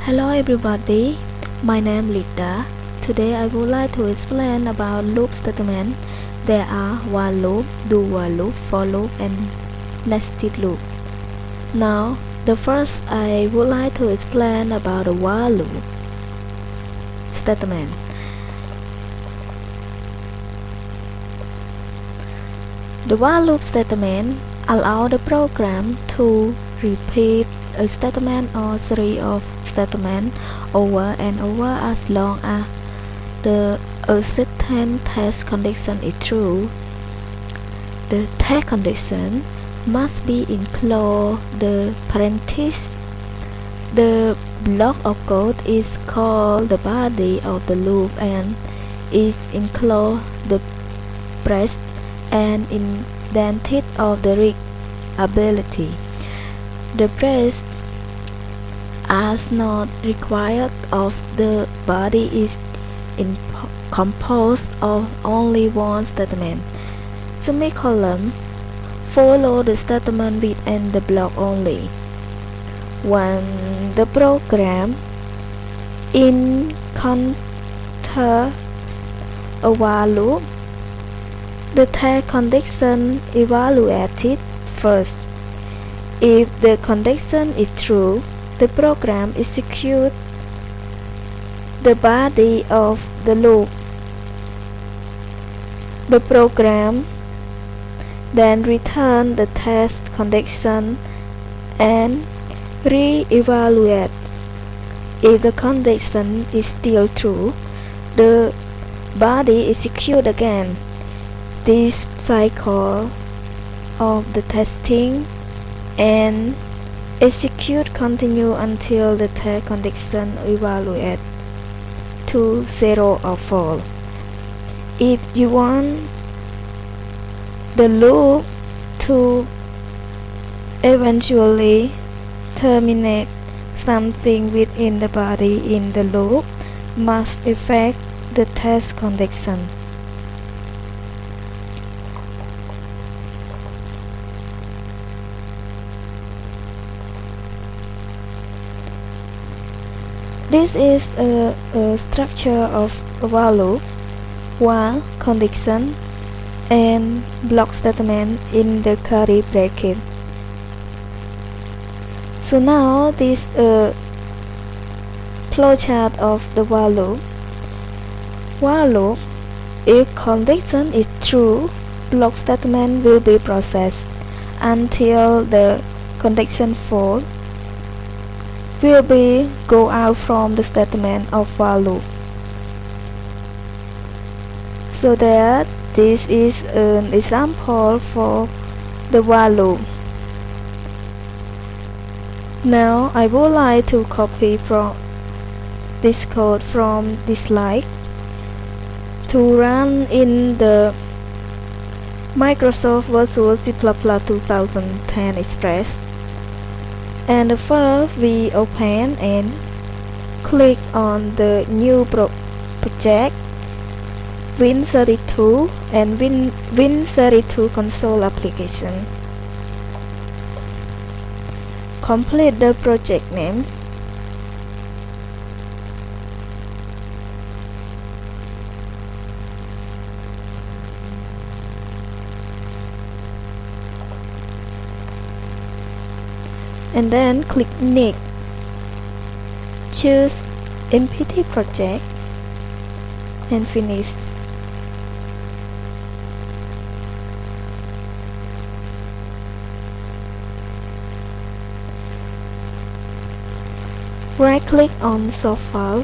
Hello everybody, my name is Lida. Today I would like to explain about loop statement. There are while loop, do while loop, for loop and nested loop. Now, the first I would like to explain about the while loop statement. The while loop statement allows the program to repeat a statement or series of statements over and over as long as the certain test condition is true. The test condition must be include the parentheses. The block of code is called the body of the loop and it includes the breadth and indented of the ability. The breadth as not required of the body is composed of only one statement. Semicolon follow the statement within the block only. When the program encounters a while loop, the test condition evaluated first. If the condition is true, the program executes the body of the loop. The program then returns the test condition and re-evaluates. If the condition is still true, the body executes again. This cycle of the testing and execute continue until the test condition evaluate to 0 or false. If you want the loop to eventually terminate, something within the body in the loop must affect the test condition. This is a structure of a while loop, while condition and block statement in the curly bracket. So now this flowchart of the while loop. While loop, if condition is true, block statement will be processed until the condition false. Will be go out from the statement of while loop. So that this is an example for the while loop. Now I would like to copy from this code from this slide to run in the Microsoft Visual C++ 2010 Express. And first we open and click on the new project Win32 and Win32 console application. Complete the project name. And then click Next. Choose empty project and finish. Right click on Source File,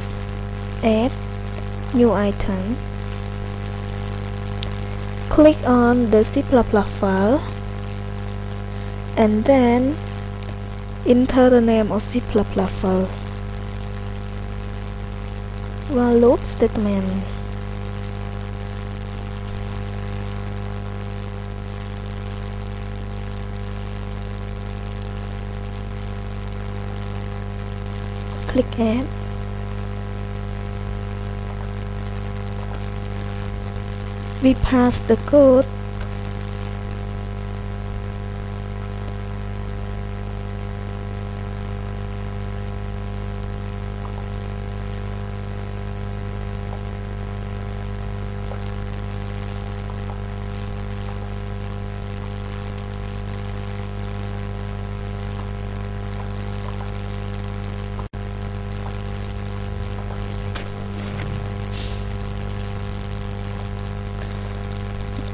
Add New Item. Click on the C++ file and then enter the name of C++ file. While loop statement. Click Add. We pass the code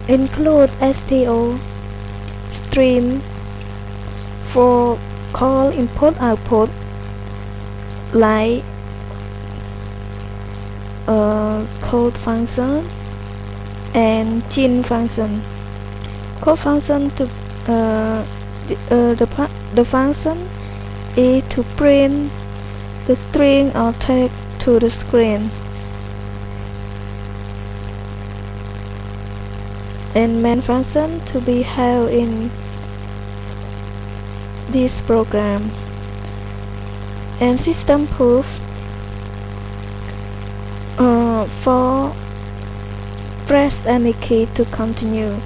include sto stream for call input output like code function and gin function. Code function to the function is to print the string or text to the screen, and main function to be held in this program, and system proof for press any key to continue.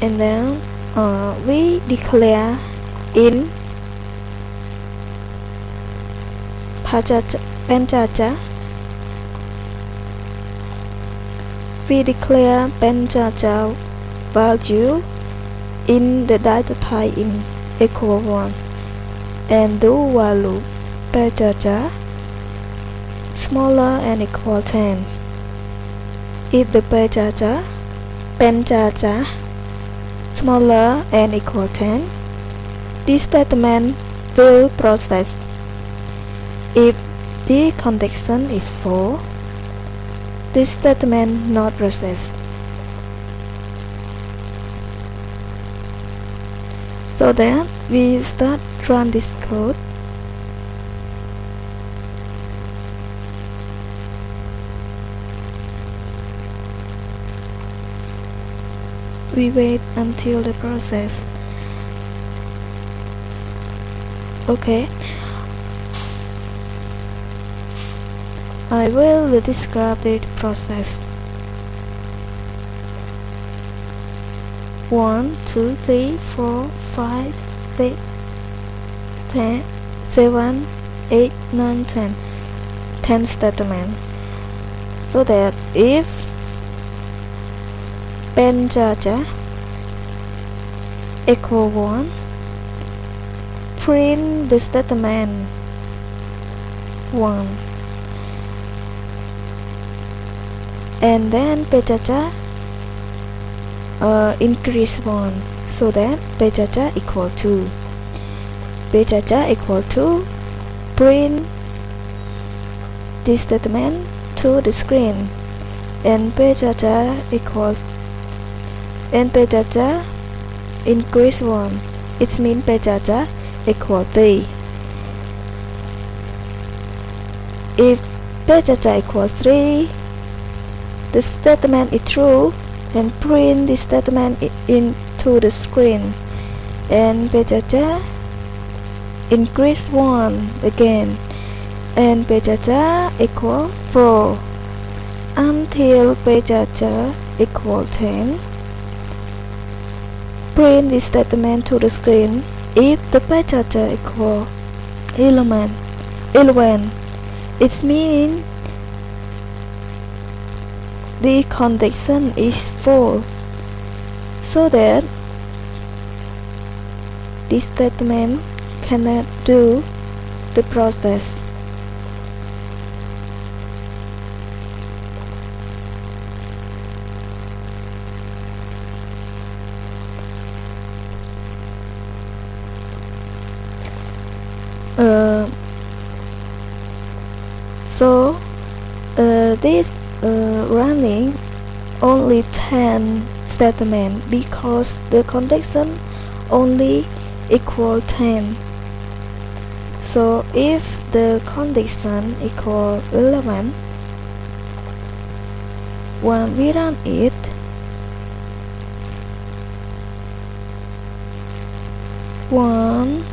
And then we declare in penchacha. We declare penchacha value in the data type in equal 1 and do while loop penchacha smaller and equal 10. If the penchacha smaller and equal 10, this statement will process. If the condition is false, this statement not processed. So then we start run this code. We wait until the process. Okay, I will describe the process. 1, 2, 3, 4, 5, 6, 7, 8, 9, 10. 10 statement. So that if penchacha equal 1, print the statement 1, and then penchacha increase 1, so that penchacha equal 2. Penchacha equal 2, print this statement to the screen, and penchacha equals, and penchacha increase 1, it means penchacha equal 3. If penchacha equals 3, the statement is true, and print the statement into the screen, and penchacha increase 1 again, and penchacha equal 4 until penchacha equal 10. Print the statement to the screen. If the penchacha equal 11, it means the condition is false, so that this statement cannot do the process. So this running only 10 statement because the condition only equal 10. So if the condition equal 11, when we run it, one,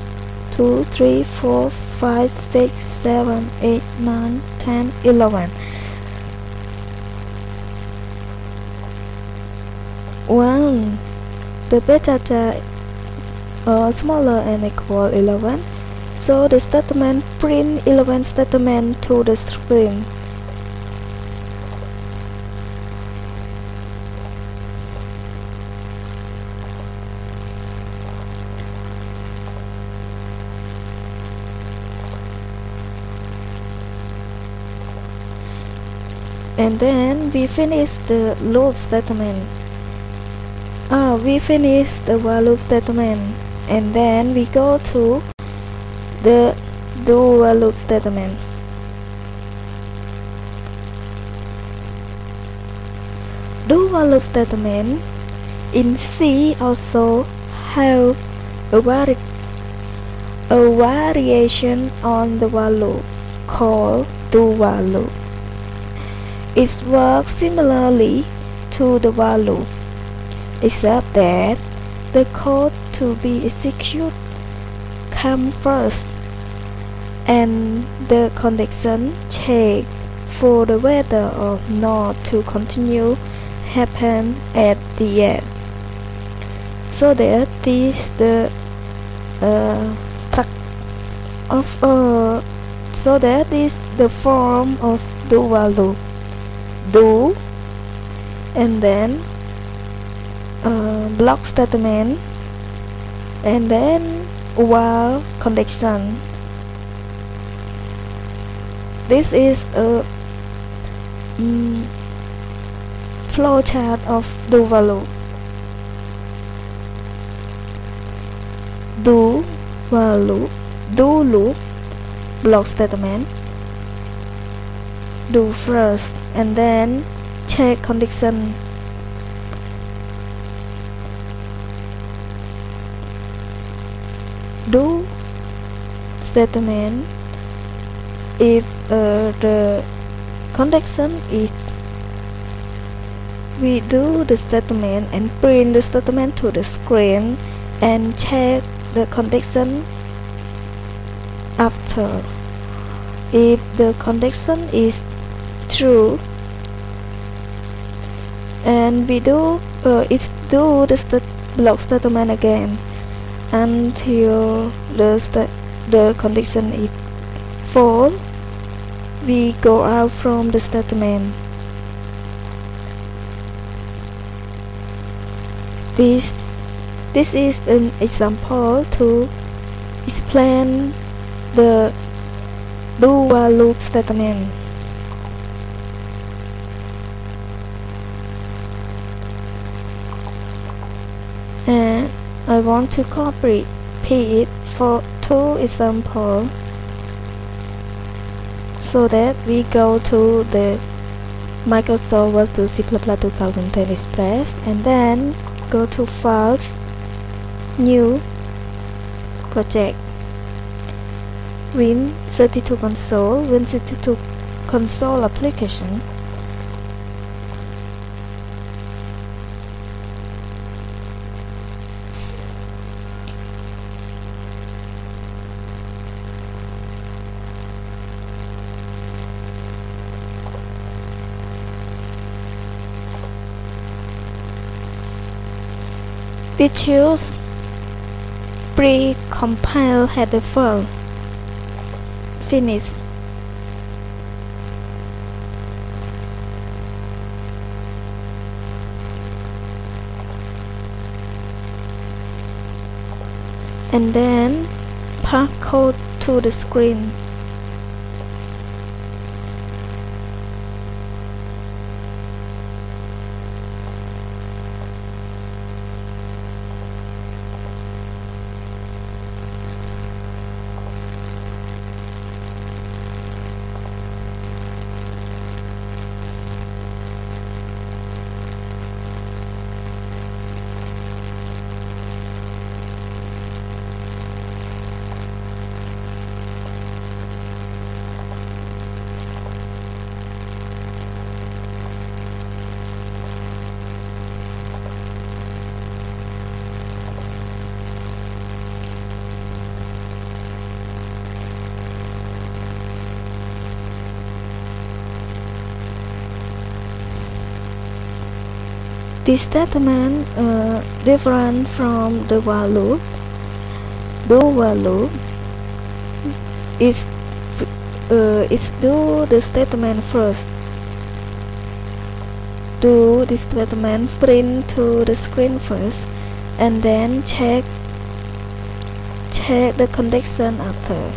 2, 3, 4, 5, 6, 7, 8, 9, 10, 11. When the penchacha smaller and equal 11, so the statement print 11 statement to the screen. and then we finish the loop statement. We finish the while loop statement, and then we go to the do while loop statement. Do while loop statement in C also have a variation on the while loop called do while loop. It works similarly to the while loop, except that the code to be executed comes first, and the condition check for the whether or not to continue happen at the end. So that is the so that is the form of do while loop. Do, and then block statement, and then while condition. This is a flowchart of do while loop. Do while loop, do loop, block statement, do first, and then check condition. Do statement if the condition is, we do the statement and print the statement to the screen and check the condition after. If the condition is true, and we do the block statement again until the condition is false. We go out from the statement. This is an example to explain the do while loop statement. And I want to copy it for 2 examples, so that we go to the Microsoft Word to C++ 2010 Express, and then go to File, New, Project, Win32 Console, Win32 Console application. We choose pre-compile header file. Finish. And then pass code to the screen. This statement different from the while loop. Do while loop is do the statement first. Do this statement print to the screen first, and then check the condition after.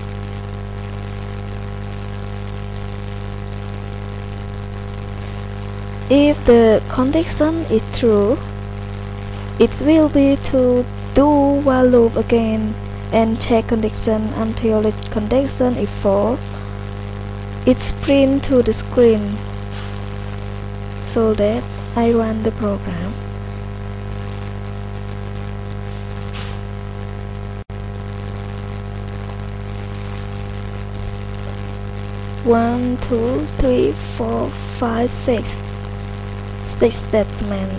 If the condition is true, it will be to do while loop again and check condition until the condition is false. It's print to the screen. So that I run the program. One, two, three, four, five, six statement.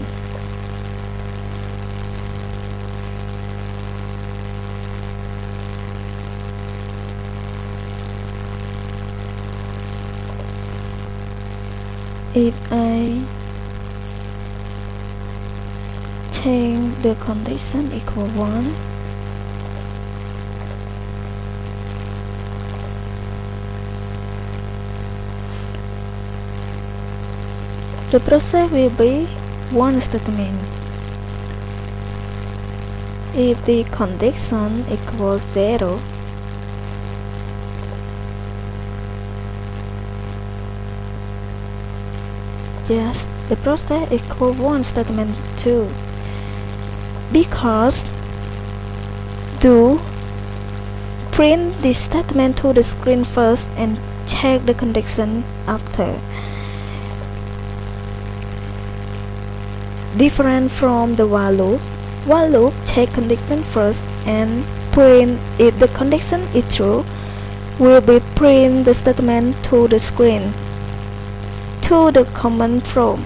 If I change the condition equal 1, the process will be one statement. If the condition equals 0, yes, the process equals one statement too, because do print the statement to the screen first and check the condition after. Different from the while loop. While loop check condition first and print. If the condition is true, will be print the statement to the screen to the command prompt.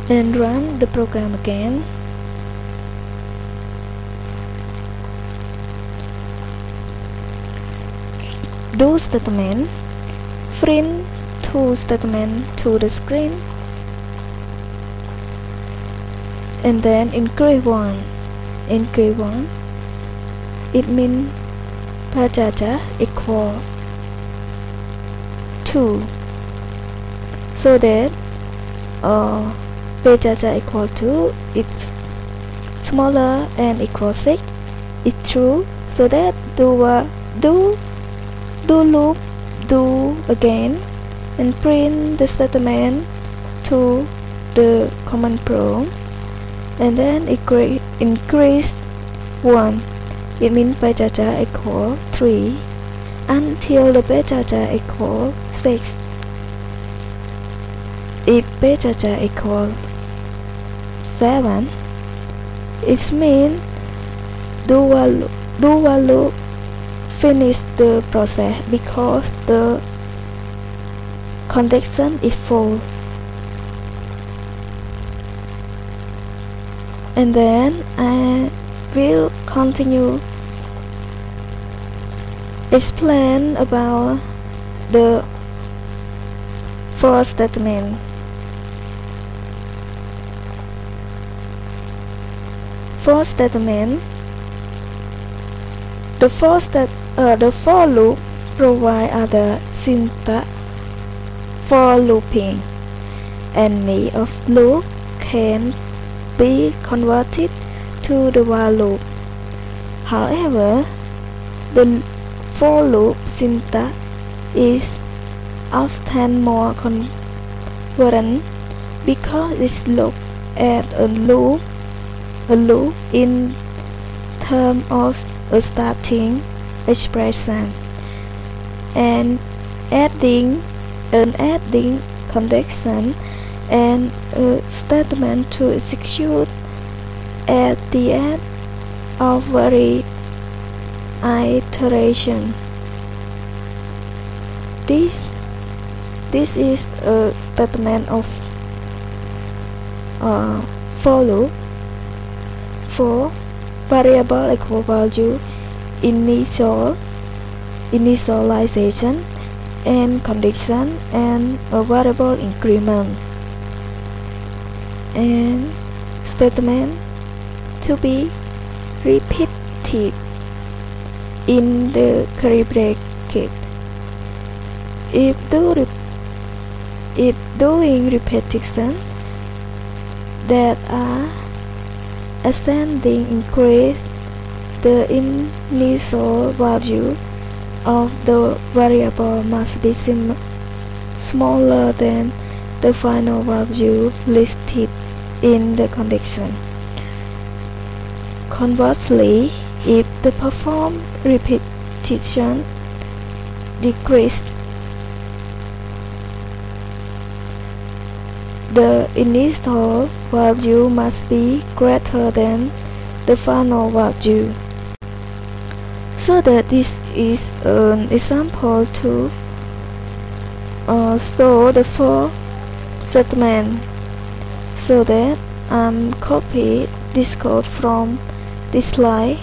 And run the program again. Do statement, print to statement to the screen, and then increase 1. Increase 1, it means pajaja equal 2, so that pajaja equal 2 it's smaller and equal 6. It's true, so that do loop do again and print the statement to the command prompt, and then increase 1. It means pajaja equal 3 until the pajaja equal 6. If pajaja equal 7, it means do while loop finish the process because the condition is full. And then I will continue explain about the for statement. For statement, the for loop provide other syntax for looping. Any of loop can be converted to the while loop. However, the for loop syntax is often more convenient because it looks at a loop in terms of a starting expression and adding condition and a statement to execute at the end of every iteration. This is a statement of for loop for variable equal value initialization and condition and a variable increment, and statement to be repeated in the curly bracket. If doing repetition, that are ascending increase, the initial value of the variable must be smaller than the final value listed in the condition. Conversely, if the performed repetition decreases, the initial value must be greater than the final value. So that this is an example to show the four statements. So that copy this code from this slide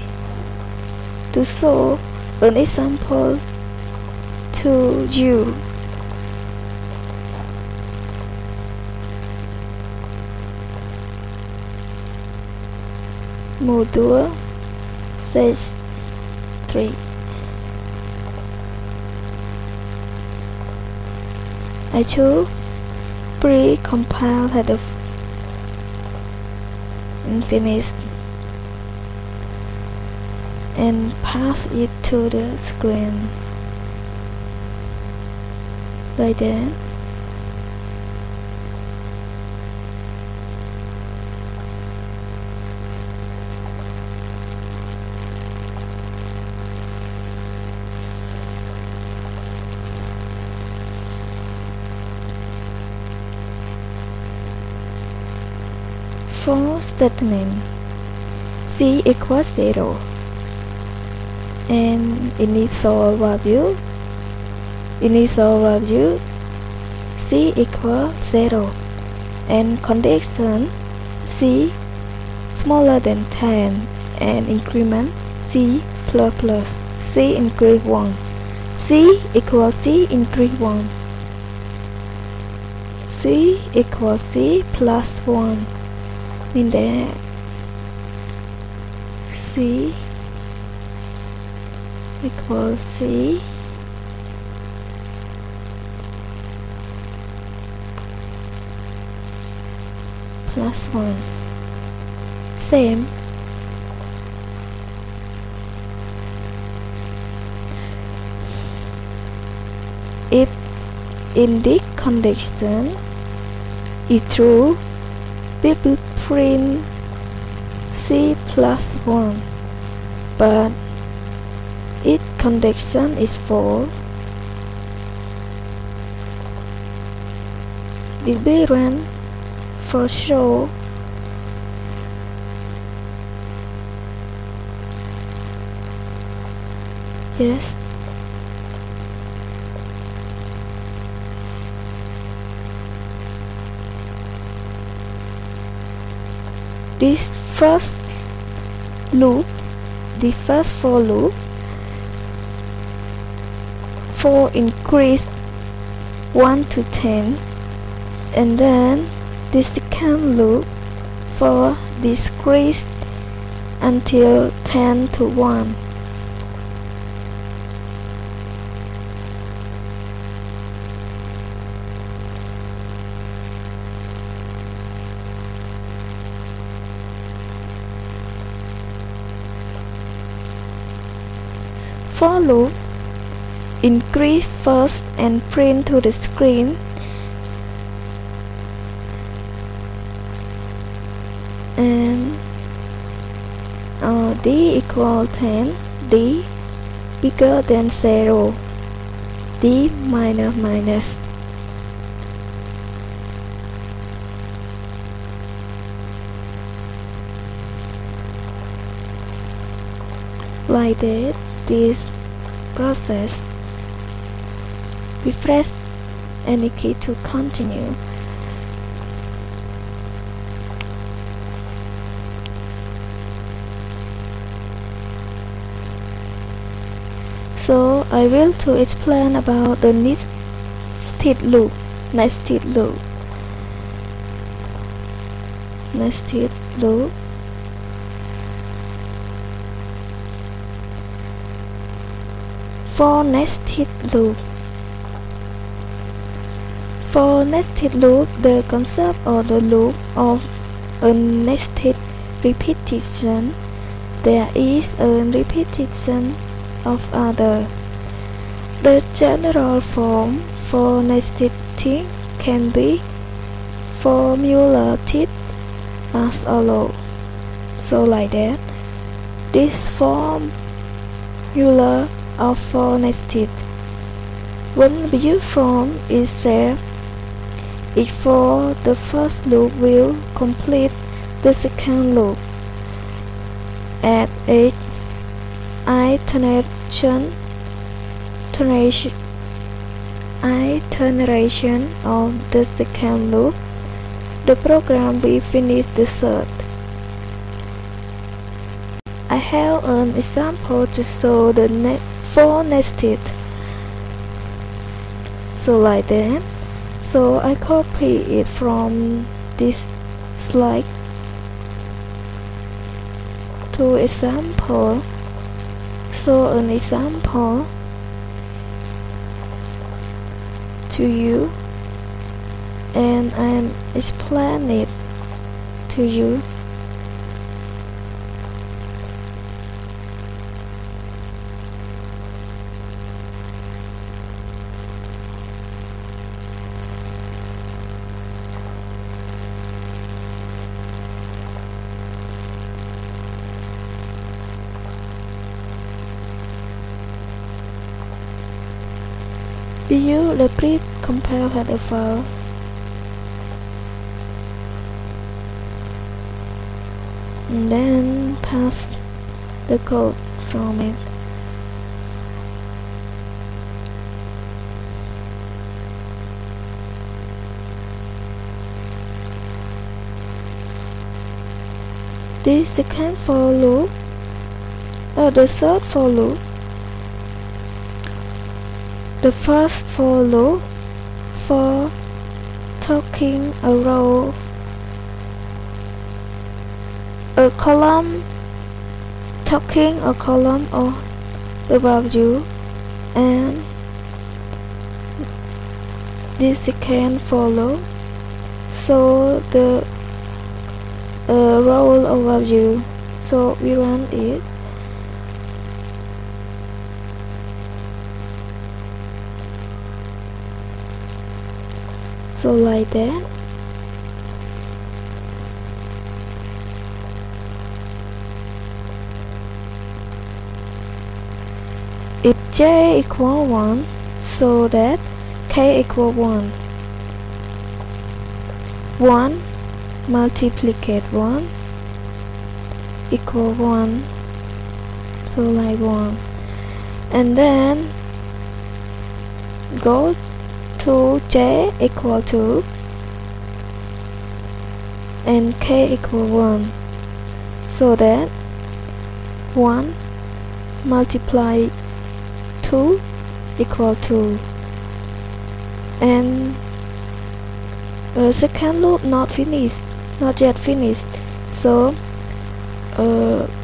to show an example to you. Module stage 3. I choose pre-compile header and finish and pass it to the screen like that. For statement C equals 0 and initial value C equals 0 and condition C smaller than 10 and increment C plus C increase 1, C equals C increase 1, C equals C plus 1, mean that C equals C plus 1. Same. If in this condition is true, we will print C plus 1, but if condition is false, we will run for show yes. This first loop, the first for loop for increase 1 to 10, and then the second loop for decrease until 10 to 1. For loop, increase first and print to the screen, and D equal 10, D bigger than 0, D minus. Like that, this process. We press any key to continue. So I will to explain about the nested loop. For nested loop, the concept of the loop of a nested repetition, there is a repetition of other. The general form for nested thing can be formulated as follows. So like that, this formula of for nested. When viewed from itself, each for the first loop will complete the second loop. At each iteration of the second loop, the program will finish the third. I have an example to show the for nested. So like that. So I copy it from this slide to example. So an example to you, and I'm explaining it to you. View the pre-compiled header file. And then pass the code from it. This second for loop, the third for loop. The first for loop for talking a row, a column, talking a column of the value, and this second for loop, so the row of value. So we run it. So like that. If j equal 1, so that k equal 1. 1 multiplicate 1 equal 1. So like 1. And then go to j equal 2 and k equal 1, so that 1 multiply 2 equal 2, and the second loop not yet finished, so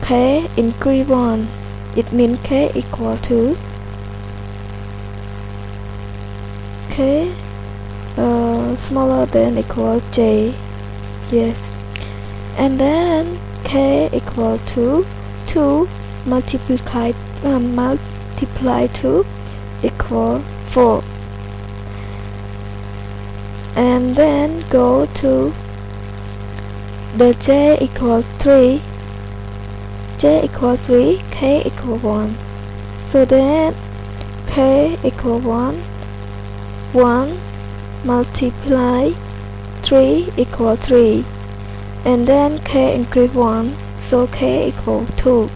k increase 1, it means k equal 2, k smaller than equal j, yes, and then k equal to 2 multiply 2 equal 4, and then go to the j equal 3, j equal 3, k equal 1, so then k equal 1, 1 multiply 3 equal 3, and then k increase 1, so k equal 2,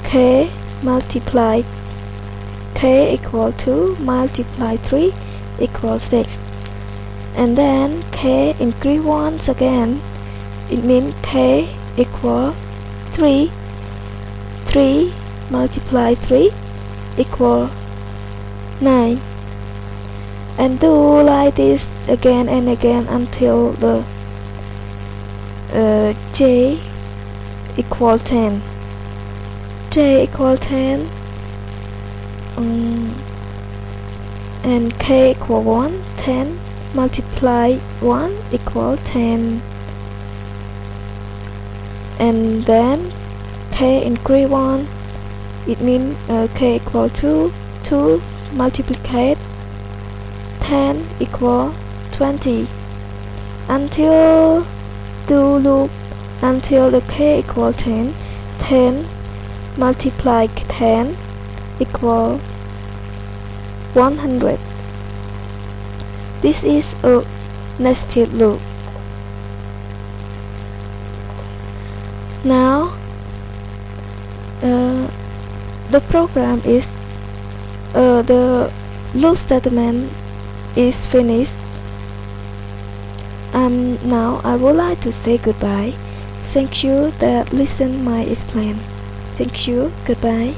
k multiply k equal 2 multiply 3 equal 6, and then k increase 1 again, it means k equal 3, 3 multiply 3 equal 9, and do like this again and again until the j equal 10. J equal 10 and k equal 1, 10 multiply 1 equal 10, and then k increase 1, it means k equal to 2 multiplicate 10 equal 20 until do loop until the k equal 10. 10 multiply 10 equal 100. This is a nested loop. Now the program is the loop statement is finished. Now I would like to say goodbye. Thank you that listen my explain. Thank you. Goodbye.